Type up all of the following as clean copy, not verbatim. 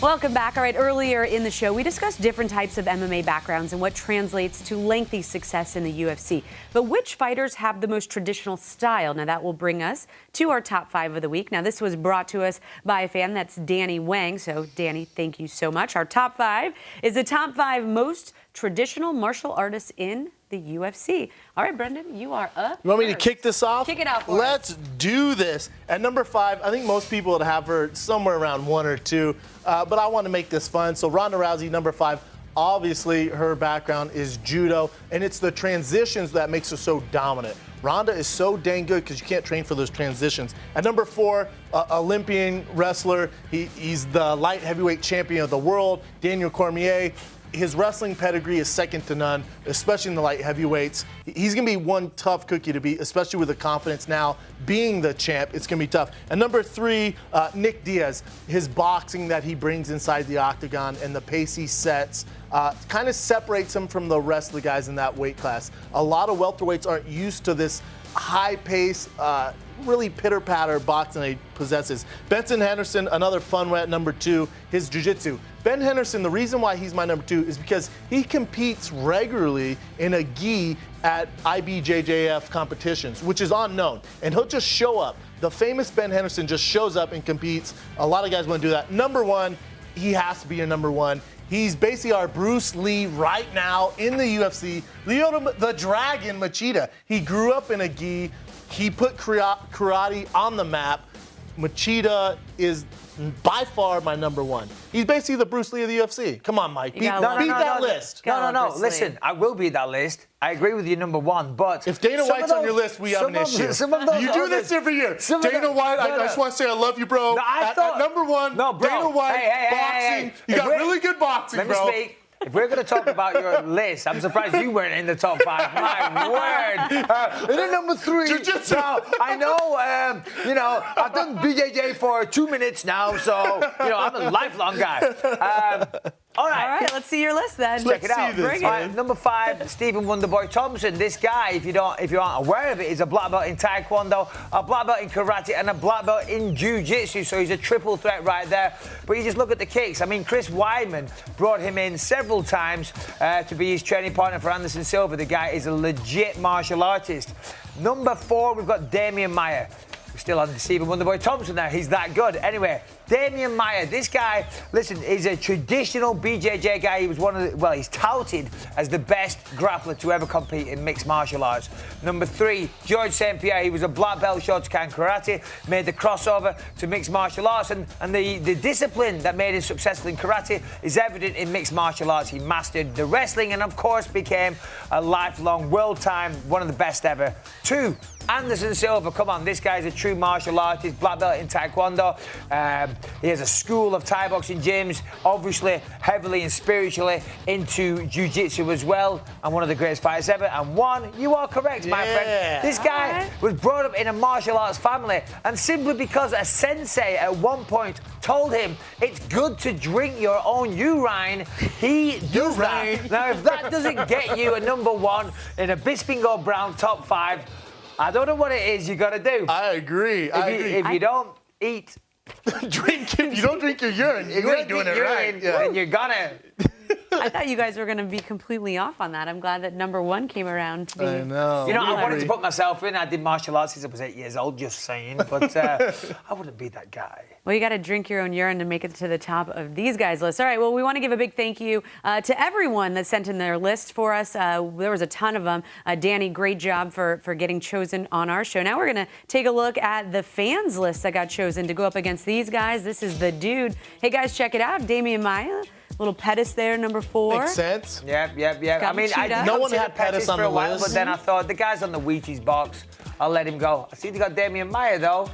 Welcome back. All right, earlier in the show, we discussed different types of MMA backgrounds and what translates to lengthy success in the UFC. But which fighters have the most traditional style? Now, that will bring us to our top 5 of the week. Now, this was brought to us by a fan. That's Danny Wang. So, Danny, thank you so much. Our top 5 is the top 5 most traditional martial artists in the UFC. All right, Brendan, you are up. You want me to kick this off? Kick it off for Let's do this. At number 5, I think most people would have her somewhere around 1 or 2, but I want to make this fun. So Ronda Rousey, number 5. Obviously, her background is judo, and it's the transitions that makes her so dominant. Ronda is so dang good because you can't train for those transitions. At number 4, Olympian wrestler. He's the light heavyweight champion of the world, Daniel Cormier. His wrestling pedigree is second to none, especially in the light heavyweights. He's going to be one tough cookie to beat, especially with the confidence now being the champ. It's going to be tough. And number 3, Nick Diaz. His boxing that he brings inside the octagon and the pace he sets kind of separates him from the rest of the guys in that weight class. A lot of welterweights aren't used to this high pace, really pitter-patter boxing he possesses. Benson Henderson, another fun one at number 2, his jiu-jitsu. Ben Henderson, the reason why he's my number 2 is because he competes regularly in a gi at IBJJF competitions, which is unknown. And he'll just show up. The famous Ben Henderson just shows up and competes. A lot of guys want to do that. Number 1, he has to be your number 1. He's basically our Bruce Lee right now in the UFC. Lyoto the Dragon Machida. He grew up in a gi. He put karate on the map. Machida is by far my number 1. He's basically the Bruce Lee of the UFC. Come on, Mike. Beat that list. No. Listen, I will beat that list. I agree with you, number 1. But if Dana White's on your list, we have an issue. You do this every year. Dana White, I just want to say I love you, bro. At number 1, Dana White, boxing. You got really good boxing, bro. Let me speak. If we're going to talk about your list, I'm surprised you weren't in the top 5. My word. And then number 3. Jiu-jitsu. Now, I know, I've done BJJ for 2 minutes now, so, I'm a lifelong guy. All right, let's see your list then. Check it out. Bring it. Number 5, Stephen Wonderboy Thompson. This guy, if you aren't aware of it, is a black belt in Taekwondo, a black belt in Karate, and a black belt in Jiu-Jitsu. So he's a triple threat right there. But you just look at the kicks. I mean, Chris Weidman brought him in several times to be his training partner for Anderson Silva. The guy is a legit martial artist. Number 4, we've got Damian Maia. We're still on Stephen Wonderboy Thompson now. He's that good. Anyway, Damian Maia, this guy, listen, is a traditional BJJ guy. He was he's touted as the best grappler to ever compete in mixed martial arts. Number 3, George St Pierre. He was a black belt Shotokan karate, made the crossover to mixed martial arts, and the discipline that made him successful in karate is evident in mixed martial arts. He mastered the wrestling and, of course, became a lifelong world-time, one of the best ever. 2, Anderson Silva, come on, this guy's a true martial artist, black belt in Taekwondo. He has a school of Thai boxing gyms, obviously heavily and spiritually into Jiu-Jitsu as well, and one of the greatest fighters ever. And 1, you are correct, my friend. This guy was brought up in a martial arts family, and simply because a sensei at one point told him it's good to drink your own urine, he does that. Now, if that doesn't get you a number 1 in a Bisping or Brown top 5, I don't know what it is you got to do. I agree. If you don't eat, if you don't drink your urine, you ain't doing it right. Then you're gonna. I thought you guys were going to be completely off on that. I'm glad that number 1 came around to be. I know. I wanted to put myself in. I did martial arts since I was 8 years old, just saying. But I wouldn't be that guy. Well, you got to drink your own urine to make it to the top of these guys' list. All right, well, we want to give a big thank you to everyone that sent in their list for us. There was a ton of them. Danny, great job for getting chosen on our show. Now we're going to take a look at the fans' list that got chosen to go up against these guys. This is the dude. Hey, guys, check it out. Damian Maia. Little Pettis there, number 4. Makes sense. Yep. I mean, no one had Pettis on the list. But then I thought, the guy's on the Wheaties box. I'll let him go. I see they got Damian Maia, though.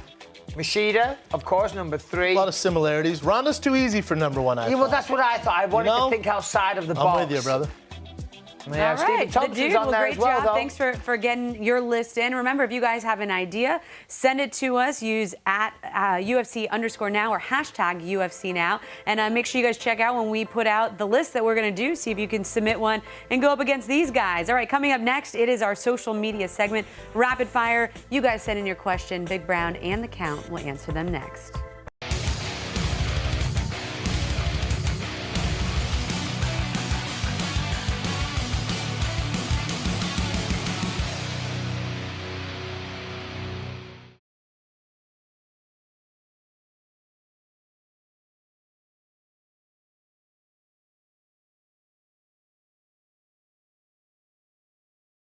Machida, of course, number 3. A lot of similarities. Ronda's too easy for number 1, I thought. Well, that's what I thought. I wanted to think outside of the box. I'm with you, brother. Yeah, all right, Stephen Thompson's on there great as well, job. though. Thanks for getting your list in. Remember, if you guys have an idea, send it to us. Use at UFC_now or hashtag UFC Now. And make sure you guys check out when we put out the list that we're going to do. See if you can submit one and go up against these guys. All right, coming up next, it is our social media segment, Rapid Fire. You guys send in your question. Big Brown and The Count will answer them next.